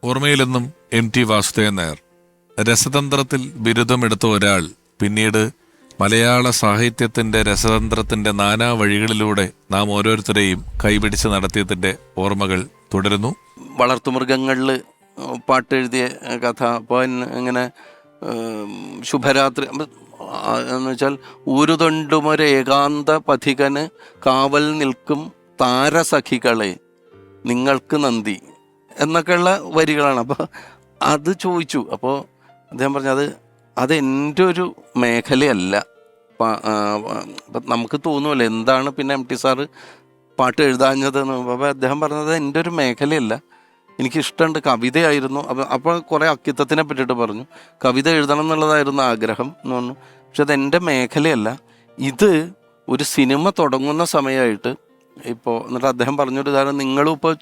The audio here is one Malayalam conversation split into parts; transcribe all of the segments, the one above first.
ഓർമ്മയിലെന്നും MT വാസുദേവൻ നായർ. രസതന്ത്രത്തിൽ ബിരുദമെടുത്ത ഒരാൾ പിന്നീട് മലയാള സാഹിത്യത്തിന്റെ രസതന്ത്രത്തിന്റെ നാനാ വഴികളിലൂടെ നാം ഓരോരുത്തരെയും കൈപിടിച്ച് നടത്തിയതിന്റെ ഓർമ്മകൾ തുടരുന്നു. വളർത്തുമൃഗങ്ങളിൽ പാട്ടെഴുതിയ കഥ, അപ്പോൾ ഇങ്ങനെ ശുഭരാത്രി എന്ന് വെച്ചാൽ ഊരുതൊണ്ടുമൊരു ഏകാന്ത പഥികന് കാവൽ നിൽക്കും താരസഖികളെ നിങ്ങൾക്ക് നന്ദി എന്നൊക്കെയുള്ള വരികളാണ്. അപ്പോൾ അത് ചോദിച്ചു. അപ്പോൾ അദ്ദേഹം പറഞ്ഞത് അതെൻ്റെ ഒരു മേഖലയല്ല. നമുക്ക് തോന്നുമല്ലോ എന്താണ് പിന്നെ MT സാറ് പാട്ട് എഴുതാഞ്ഞതെന്ന്. അപ്പോൾ അദ്ദേഹം പറഞ്ഞത് എൻ്റെ ഒരു മേഖലയല്ല, എനിക്കിഷ്ടമുണ്ട്, കവിതയായിരുന്നു. അപ്പോൾ കുറേ അക്കിത്തത്തിനെ പറ്റിയിട്ട് പറഞ്ഞു. കവിത എഴുതണം എന്നുള്ളതായിരുന്നു ആഗ്രഹം എന്ന് പറഞ്ഞു. പക്ഷെ അതെൻ്റെ മേഖലയല്ല. ഇത് ഒരു സിനിമ തുടങ്ങുന്ന സമയമായിട്ട് ഇപ്പോൾ എന്നിട്ട് അദ്ദേഹം പറഞ്ഞൊരു ഉദാഹരണം, നിങ്ങളും ഇപ്പോൾ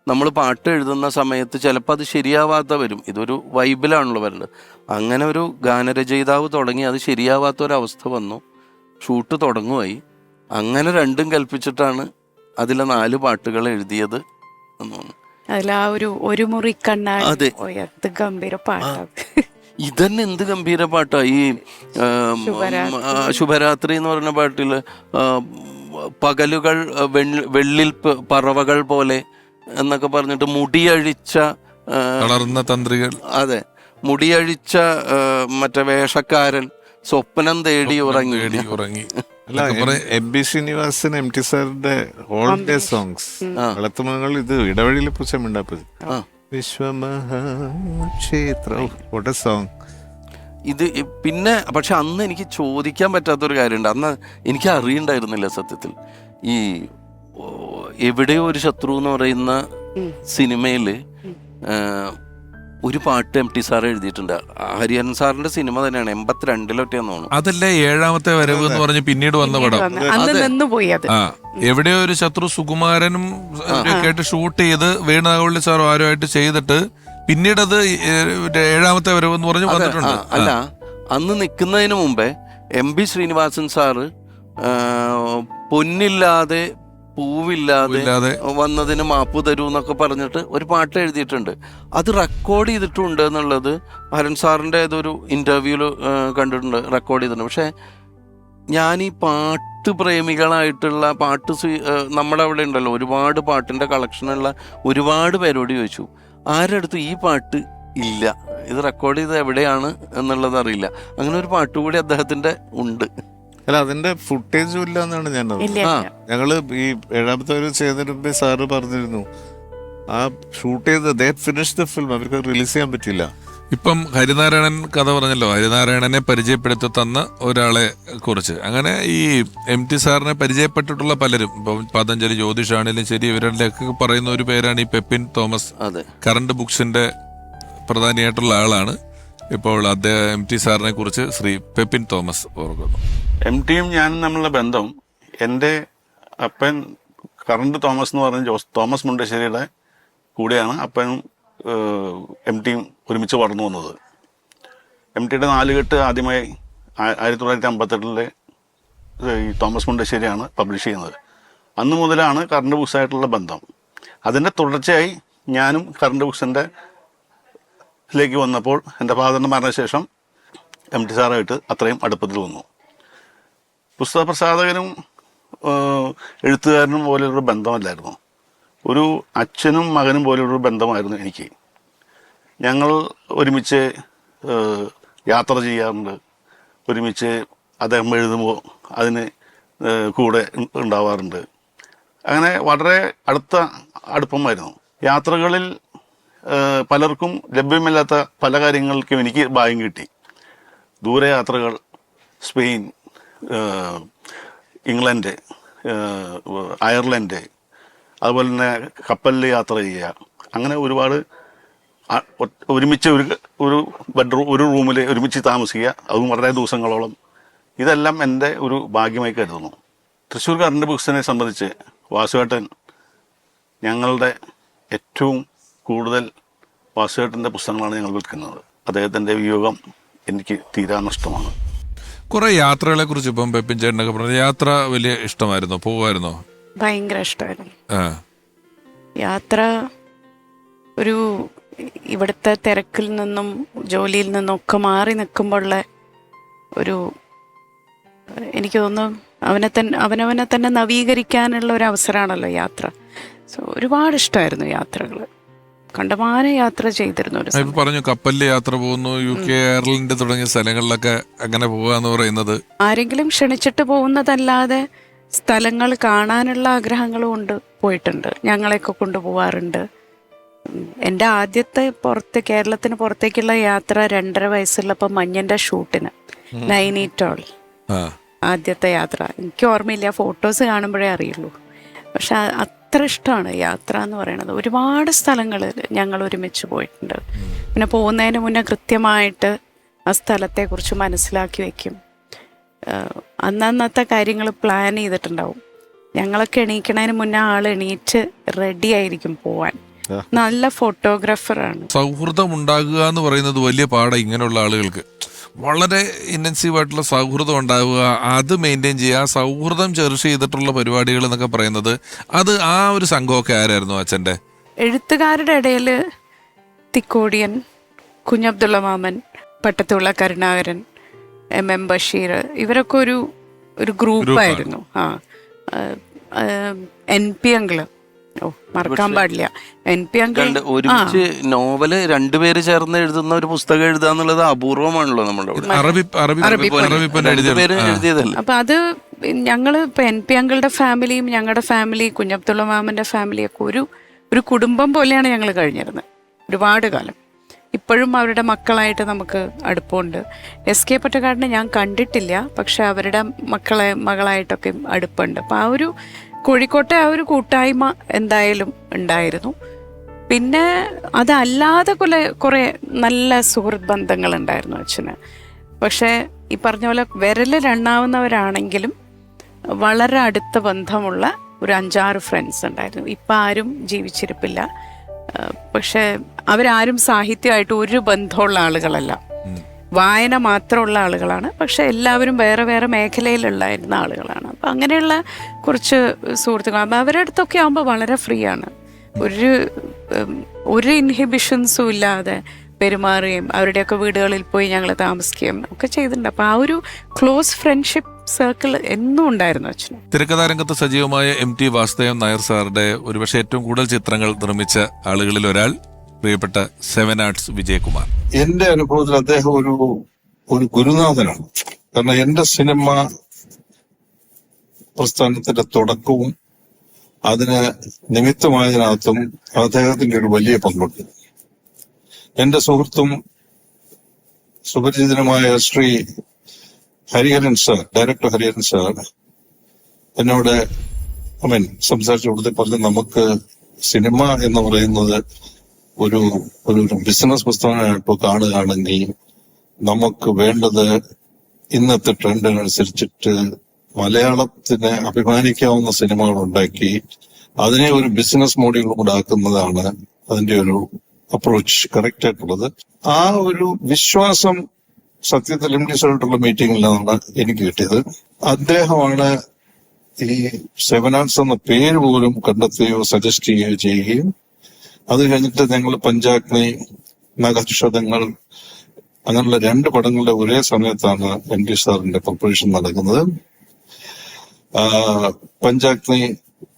നമ്മൾ പാട്ട് എഴുതുന്ന സമയത്ത് ചിലപ്പോൾ അത് ശരിയാവാത്ത വരും. ഇതൊരു വൈബിലാണല്ലോ വരുന്നത്. അങ്ങനെ ഒരു ഗാനരചയിതാവ് തുടങ്ങി അത് ശരിയാവാത്തൊരവസ്ഥ വന്നു. ഷൂട്ട് തുടങ്ങുമായി. അങ്ങനെ രണ്ടും കൽപ്പിച്ചിട്ടാണ് അതിലെ 4 പാട്ടുകൾ എഴുതിയത് എന്ന് തോന്നുന്നു. ഒരു മുറി കണ്ണാടി ഗംഭീര പാട്ടാണ്. ഇതന്നെ എന്ത് ഗംഭീര പാട്ടാ. ഈ ശുഭരാത്രി എന്ന് പറയുന്ന പാട്ടില് പകലുകൾ വെള്ളിൽ പറവകൾ പോലെ എന്നൊക്കെ പറഞ്ഞിട്ട് മുടിയഴിച്ച തന്ത്രികൾ, അതെ, മുടിയഴിച്ച മറ്റേ വേഷക്കാരൻ സ്വപ്നം തേടി ഉറങ്ങി. MB ശ്രീനിവാസൻ MT സാറിന്റെ ഹോളിഡേ സോങ്സ് വളർത്തുമൃഗങ്ങൾ ഇത് ഇടവഴിയിൽ പൂച്ചമുണ്ടാപ്പത് വിശ്വമഹാക്ഷേത്രം സോങ് ഇത്. പിന്നെ പക്ഷെ അന്ന് എനിക്ക് ചോദിക്കാൻ പറ്റാത്തൊരു കാര്യമുണ്ട്. അന്ന് എനിക്ക് അറിയണ്ടായിരുന്നില്ല സത്യത്തിൽ. ഈ എവിടെയോ ഒരു ശത്രു എന്ന് പറയുന്ന സിനിമയില് ഒരു പാട്ട് MT സാർ എഴുതിയിട്ടുണ്ട്. ഹരിഹരൻ സാറിന്റെ സിനിമ തന്നെയാണ്, 82-ലൊറ്റെയാന്ന് തോന്നുന്നു. അതല്ലേ 7ാമത്തെ വരവ് എന്ന് പറഞ്ഞ് പിന്നീട് വന്ന പടം. എവിടെയോ ഒരു ശത്രു സുകുമാരനും കേട്ട് ഷൂട്ട് ചെയ്ത് വേണുഗോപാൽ സാറും ആരുമായിട്ട് ചെയ്തിട്ട് പിന്നീട് അത് 7ാമത്തെ വരവ് എന്ന് പറഞ്ഞ് വന്നിട്ടുണ്ട്. അല്ല, അന്ന് നിൽക്കുന്നതിന് മുമ്പേ MB ശ്രീനിവാസൻ സാറ് പൊന്നില്ലാതെ പൂവില്ലാതെ വന്നതിന് മാപ്പ് തരൂ എന്നൊക്കെ പറഞ്ഞിട്ട് ഒരു പാട്ട് എഴുതിയിട്ടുണ്ട്. അത് റെക്കോർഡ് ചെയ്തിട്ടുണ്ട് എന്നുള്ളത് ഹരൻ സാറിൻ്റെ ഏതൊരു ഇന്റർവ്യൂല് കണ്ടിട്ടുണ്ട്, റെക്കോർഡ് ചെയ്തിട്ടുണ്ട്. പക്ഷെ ഞാൻ ഈ പാട്ട് പ്രേമികളായിട്ടുള്ള നമ്മുടെ അവിടെ ഉണ്ടല്ലോ ഒരുപാട് പാട്ടിന്റെ കളക്ഷനുള്ള ഒരുപാട് പേരോട് ചോദിച്ചു, ആരുടെ അടുത്ത് ഈ പാട്ട് ഇല്ല, ഇത് റെക്കോർഡ് ചെയ്ത് എവിടെയാണ് എന്നുള്ളത് അറിയില്ല. അങ്ങനെ ഒരു പാട്ട് കൂടി അദ്ദേഹത്തിന്റെ ഉണ്ട്. അല്ല, അതിന്റെ ഫുട്ടേജും ഇല്ല എന്നാണ് ഞാൻ ഞങ്ങള് ഈ 7ാമത്തെ വരെ ചെയ്തതിന് മുമ്പേ സാറ് പറഞ്ഞിരുന്നു ആ ഷൂട്ട് ചെയ്ത് ഫിനിഷ് ദ ഫിലിം അവർക്ക് റിലീസ് ചെയ്യാൻ പറ്റില്ല. ഇപ്പം ഹരിനാരായണൻ കഥ പറഞ്ഞല്ലോ, ഹരിനാരായണനെ പരിചയപ്പെടുത്തി തന്ന ഒരാളെ കുറിച്ച്. അങ്ങനെ ഈ MT സാറിനെ പരിചയപ്പെട്ടിട്ടുള്ള പലരും, ഇപ്പം പതഞ്ജലി ജ്യോതിഷാണെങ്കിലും ശരി, ഇവരുടെയൊക്കെ പറയുന്ന ഒരു പേരാണ് ഈ പെപ്പിൻ തോമസ്. കറണ്ട് ബുക്സിന്റെ പ്രധാനിയായിട്ടുള്ള ആളാണ്. ഇപ്പോൾ അദ്ദേഹം MT സാറിനെ കുറിച്ച് ശ്രീ പെപ്പിൻ തോമസ് ഓർക്കുന്നു. MTയും ഞാനും തമ്മിലുള്ള ബന്ധം, എൻ്റെ അപ്പൻ കറണ്ട് തോമസ് എന്ന് പറഞ്ഞ തോമസ് മുണ്ടശ്ശേരിയുടെ കൂടെയാണ് അപ്പനും MTയും ഒരുമിച്ച് വളർന്നു വന്നത്. MTയുടെ 4 കെട്ട് ആദ്യമായി 1958 ഈ തോമസ് മുണ്ടശ്ശേരിയാണ് പബ്ലിഷ് ചെയ്യുന്നത്. അന്ന് മുതലാണ് കറണ്ട് ബുക്സായിട്ടുള്ള ബന്ധം. അതിൻ്റെ തുടർച്ചയായി ഞാനും കറണ്ട് ബുക്സിൻ്റെ ിലേക്ക് വന്നപ്പോൾ എൻ്റെ ഫാദറിൻ്റെ മരണശേഷം MT സാറായിട്ട് അത്രയും അടുപ്പത്തിൽ വന്നു. പുസ്തക പ്രസാധകനും എഴുത്തുകാരനും പോലെയൊരു ബന്ധമല്ലായിരുന്നു, ഒരു അച്ഛനും മകനും പോലെയൊരു ബന്ധമായിരുന്നു എനിക്ക്. ഞങ്ങൾ ഒരുമിച്ച് യാത്ര ചെയ്യാറുണ്ട്, ഒരുമിച്ച് അദ്ദേഹം എഴുതുമ്പോൾ അതിന് കൂടെ ഉണ്ടാവാറുണ്ട്. അങ്ങനെ വളരെ അടുപ്പമായിരുന്നു. യാത്രകളിൽ പലർക്കും ലഭ്യമല്ലാത്ത പല കാര്യങ്ങൾക്കും എനിക്ക് ഭാഗ്യം കിട്ടി. ദൂരയാത്രകൾ, സ്പെയിൻ, ഇംഗ്ലണ്ട്, അയർലൻഡ്, അതുപോലെ തന്നെ കപ്പലിൽ യാത്ര ചെയ്യുക, അങ്ങനെ ഒരുപാട് ഒരുമിച്ച് ഒരു റൂമിൽ ഒരുമിച്ച് താമസിക്കുക, അതും വളരെ ദിവസങ്ങളോളം. ഇതെല്ലാം എൻ്റെ ഒരു ഭാഗ്യമായി കരുതുന്നു. തൃശ്ശൂർ കറണ്ട് ബുക്സിനെ സംബന്ധിച്ച് വാസുവേട്ടൻ ഞങ്ങളുടെ ഏറ്റവും കൂടുതൽ വാസുവേട്ടൻ്റെ പുസ്തകങ്ങളാണ് ഞങ്ങൾ വിൽക്കുന്നത്. അദ്ദേഹത്തിൻ്റെ വിയോഗം എനിക്ക് തീരാ നഷ്ടമാണ്. കുറെ യാത്രകളെ കുറിച്ച് ഇപ്പം പെപ്പിൻ ചേട്ടനൊക്കെ പറഞ്ഞു. യാത്ര വലിയ ഇഷ്ടമായിരുന്നോ, പോവായിരുന്നോ? ഭയങ്കര ഇഷ്ടമായിരുന്നു യാത്ര. ഒരു ഇവിടുത്തെ തിരക്കിൽ നിന്നും ജോലിയിൽ നിന്നും ഒക്കെ മാറി നിൽക്കുമ്പോഴുള്ള ഒരു, എനിക്ക് തോന്നുന്നു അവനവനെ തന്നെ നവീകരിക്കാനുള്ള ഒരു അവസരമാണല്ലോ യാത്ര. സോ ഒരുപാട് ഇഷ്ടമായിരുന്നു യാത്രകൾ, കണ്ടമാനം യാത്ര ചെയ്തിരുന്നു. ഒരു ഇപ്പൊ പറഞ്ഞു കപ്പലിൽ യാത്ര പോകുന്നു, UK, അയർലൻഡ് തുടങ്ങിയ സ്ഥലങ്ങളിലൊക്കെ അങ്ങനെ പോവാന്ന് പറയുന്നത്. ആരെങ്കിലും ക്ഷണിച്ചിട്ട് പോകുന്നതല്ലാതെ സ്ഥലങ്ങൾ കാണാനുള്ള ആഗ്രഹങ്ങളും ഉണ്ട്, പോയിട്ടുണ്ട്, ഞങ്ങളെയൊക്കെ കൊണ്ടുപോവാറുണ്ട്. എൻ്റെ ആദ്യത്തെ കേരളത്തിന് പുറത്തേക്കുള്ള യാത്ര 2.5 വയസ്സുള്ളപ്പോൾ മഞ്ഞൻ്റെ ഷൂട്ടിന് നൈനിറ്റാൾ, ആദ്യത്തെ യാത്ര. എനിക്ക് ഓർമ്മയില്ല, ഫോട്ടോസ് കാണുമ്പോഴേ അറിയുള്ളൂ. പക്ഷെ അത്ര ഇഷ്ടമാണ് യാത്ര എന്ന് പറയുന്നത്. ഒരുപാട് സ്ഥലങ്ങളിൽ ഞങ്ങൾ ഒരുമിച്ച് പോയിട്ടുണ്ട്. പിന്നെ പോകുന്നതിന് മുന്നേ കൃത്യമായിട്ട് ആ സ്ഥലത്തെക്കുറിച്ച് മനസ്സിലാക്കി വയ്ക്കും. അന്നത്തെ കാര്യങ്ങൾ പ്ലാൻ ചെയ്തിട്ടുണ്ടാവും. ഞങ്ങളൊക്കെ എണീക്കണതിന് മുന്നേ ആൾ എണീറ്റ് റെഡി ആയിരിക്കും പോവാൻ. നല്ല ഫോട്ടോഗ്രാഫറാണ്. സൗഹൃദം ഉണ്ടാകുക എന്ന് പറയുന്നത് വലിയ പാടാ ഇങ്ങനെയുള്ള ആളുകൾക്ക്. വളരെ ഇൻറ്റൻസീവ് ആയിട്ടുള്ള സൗഹൃദം ഉണ്ടാവുക, അത് മെയിൻറ്റെയിൻ ചെയ്യുക, സൗഹൃദം ചെറിഷ് ചെയ്തിട്ടുള്ള പരിപാടികൾ എന്നൊക്കെ പറയുന്നത്, അത് ആ ഒരു സംഘമൊക്കെ ആരായിരുന്നു അച്ഛൻ്റെ? എഴുത്തുകാരുടെ ഇടയിൽ തിക്കോടിയൻ, കുഞ്ഞബ്ദുള്ള മാമൻ, പട്ടത്തുള്ള കരുണാകരൻ, MM ബഷീർ, ഇവരൊക്കെ ഒരു ഗ്രൂപ്പായിരുന്നു. NP അങ്കിള്, മറക്കാൻ പാടില്ല. NP അങ്കിൾ ഒരുമിച്ച് നോവല് 2 പേര് ചേർന്ന് എഴുതുന്ന ഒരു പുസ്തകം എഴുതുക എന്നുള്ളത് അപൂർവമാണല്ലോ നമ്മുടെ എഴുതിയതല്ല. അപ്പൊ അത് ഞങ്ങള് ഇപ്പൊ NP അങ്കിളുടെ ഫാമിലിയും ഞങ്ങളുടെ ഫാമിലി, കുഞ്ഞബ്ദുള്ള മാമന്റെ ഫാമിലിയൊക്കെ ഒരു കുടുംബം പോലെയാണ് ഞങ്ങൾ കഴിഞ്ഞിരുന്നത് ഒരുപാട് കാലം. ഇപ്പോഴും അവരുടെ മക്കളായിട്ട് നമുക്ക് അടുപ്പമുണ്ട്. SK പൊറ്റക്കാടിനെ ഞാൻ കണ്ടിട്ടില്ല, പക്ഷെ അവരുടെ മകളായിട്ടൊക്കെ അടുപ്പുണ്ട്. അപ്പം ആ ഒരു കോഴിക്കോട്ടെ ആ ഒരു കൂട്ടായ്മ എന്തായാലും ഉണ്ടായിരുന്നു. പിന്നെ അതല്ലാതെ കുറേ നല്ല സുഹൃത്ത് ബന്ധങ്ങളുണ്ടായിരുന്നു അച്ഛന്. പക്ഷേ ഈ പറഞ്ഞ പോലെ വിരലിലെണ്ണാവുന്നവരാണെങ്കിലും വളരെ അടുത്ത ബന്ധമുള്ള ഒരു 5-6 ഫ്രണ്ട്സ് ഉണ്ടായിരുന്നു. ഇപ്പം ആരും ജീവിച്ചിരിപ്പില്ല. പക്ഷെ അവരാരും സാഹിത്യമായിട്ട് ഒരു ബന്ധമുള്ള ആളുകളല്ല, വായന മാത്രമുള്ള ആളുകളാണ്. പക്ഷെ എല്ലാവരും വേറെ വേറെ മേഖലയിലുള്ളായിരുന്ന ആളുകളാണ്. അപ്പം അങ്ങനെയുള്ള കുറച്ച് സുഹൃത്തുക്കൾ. അപ്പം അവരുടെ അടുത്തൊക്കെ ആകുമ്പോൾ വളരെ ഫ്രീ ആണ്, ഒരു ഇൻഹിബിഷൻസും ഇല്ലാതെ പെരുമാറുകയും അവരുടെയൊക്കെ വീടുകളിൽ പോയി ഞങ്ങൾ താമസിക്കുകയും ഒക്കെ ചെയ്തിട്ടുണ്ട്. അപ്പം ആ ഒരു ക്ലോസ് ഫ്രണ്ട്ഷിപ്പ് സർക്കിൾ എന്നും ഉണ്ടായിരുന്നു അച്ഛന്. തിരക്കഥാരംഗത്ത് സജീവമായ MT വാസുദേവൻ നായർ സാറുടെ ഒരുപക്ഷെ ഏറ്റവും കൂടുതൽ ചിത്രങ്ങൾ നിർമ്മിച്ച ആളുകളിൽ ഒരാൾ പ്രിയപ്പെട്ട 7 ആർട്സ് വിജയകുമാർ. എന്റെ അനുഭവത്തിൽ അദ്ദേഹം ഒരു ഗുരുനാഥനാണ്. കാരണം എന്റെ സിനിമ പ്രസ്ഥാനത്തിന്റെ തുടക്കവും അതിന് നിമിത്തമായതിനകത്തും അദ്ദേഹത്തിന്റെ ഒരു വലിയ പങ്കുണ്ട്. എന്റെ സുഹൃത്തും സുപരിചിതനുമായ Shri Hariharan sir, director Hariharan sir എന്നോട് സംസാരിച്ചു കൊടുത്ത് പറഞ്ഞു, നമുക്ക് സിനിമ എന്ന് പറയുന്നത് ഒരു ബിസിനസ് പുസ്തകമായിട്ട് കാണുകയാണെങ്കിൽ നമുക്ക് വേണ്ടത് ഇന്നത്തെ ട്രെൻഡിനനുസരിച്ചിട്ട് മലയാളത്തിന് അഭിമാനിക്കാവുന്ന സിനിമകൾ ഉണ്ടാക്കി അതിനെ ഒരു ബിസിനസ് മോഡിൽ കൂടെ ആക്കുന്നതാണ് അതിന്റെ ഒരു അപ്രോച്ച് കറക്റ്റ് ആയിട്ടുള്ളത്. ആ ഒരു വിശ്വാസം സത്യത്തിൽ MT സാറായിട്ടുള്ള മീറ്റിംഗിൽ നിന്നാണ് എനിക്ക് കിട്ടിയത്. അദ്ദേഹമാണ് ഈ 7 ആർട്സ് എന്ന പേര് പോലും കണ്ടെത്തുകയോ സജസ്റ്റ് ചെയ്യുകയോ ചെയ്യുകയും അത് കഴിഞ്ഞിട്ട് ഞങ്ങൾ പഞ്ചാഗ്നി, നഖക്ഷതങ്ങൾ അങ്ങനെയുള്ള 2 പടങ്ങളുടെ ഒരേ സമയത്താണ് MT സാറിന്റെ പ്രിപ്പറേഷൻ നടക്കുന്നത്. പഞ്ചാഗ്നി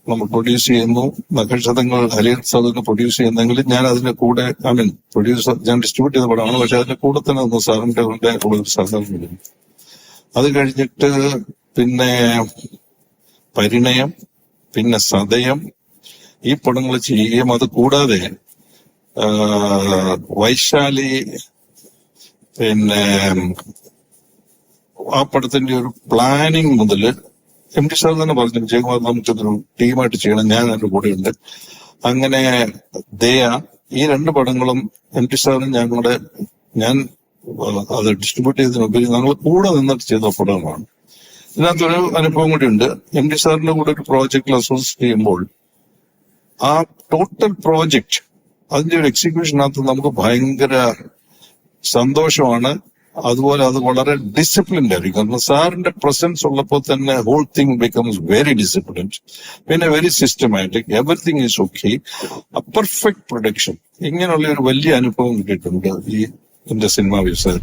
നമ്മൾ പ്രൊഡ്യൂസ് ചെയ്യുന്നു, നഖക്ഷതങ്ങൾ ഹരിഹരൻ സാറിന് പ്രൊഡ്യൂസ് ചെയ്യുന്നെങ്കിലും ഞാൻ അതിന്റെ കൂടെ പ്രൊഡ്യൂസർ, ഞാൻ ഡിസ്ട്രിബ്യൂട്ട് ചെയ്ത പടമാണ്. പക്ഷെ അതിന്റെ കൂടെ തന്നെ ഒന്ന് സാറിന്റെ ഒരു സഹകരണം. അത് കഴിഞ്ഞിട്ട് പിന്നെ പരിണയം, പിന്നെ സതയം, ഈ പടങ്ങൾ ചെയ്യുകയും അത് കൂടാതെ വൈശാലി, പിന്നെ ആ പടത്തിന്റെ ഒരു പ്ലാനിങ് മുതൽ MT സാർ തന്നെ പറഞ്ഞു, വിജയകുമാർ നമുക്കൊരു ടീമായിട്ട് ചെയ്യണം, ഞാൻ അതിന്റെ കൂടെയുണ്ട്. അങ്ങനെ ദയ, ഈ 2 പടങ്ങളും MT സാറിന് ഞാൻ അത് ഡിസ്ട്രിബ്യൂട്ട് ചെയ്തതിനുപരി ഞങ്ങൾ കൂടെ നിന്നിട്ട് ചെയ്ത പടങ്ങളാണ്. ഇതിനകത്തൊരു അനുഭവം കൂടിയുണ്ട്. MT സാറിന്റെ കൂടെ ഒരു പ്രോജക്റ്റിൽ അസോസിയേറ്റ് ചെയ്യുമ്പോൾ ആ ടോട്ടൽ പ്രോജക്റ്റ് അതിന്റെ ഒരു എക്സിക്യൂഷനകത്ത് നമുക്ക് ഭയങ്കര സന്തോഷമാണ്. അതുപോലെ അത് വളരെ ഡിസിപ്ലിൻഡ് ആയിരിക്കും. കാരണം സാറിന്റെ പ്രസൻസ് ഉള്ളപ്പോൾ തന്നെ whole thing becomes very disciplined, പിന്നെ very systematic, everything is okay, perfect production. ഇങ്ങനെയുള്ള ഒരു വലിയ അനുഭവം കിട്ടിയിട്ടുണ്ട് ഈ എന്റെ സിനിമാ വ്യവസായം.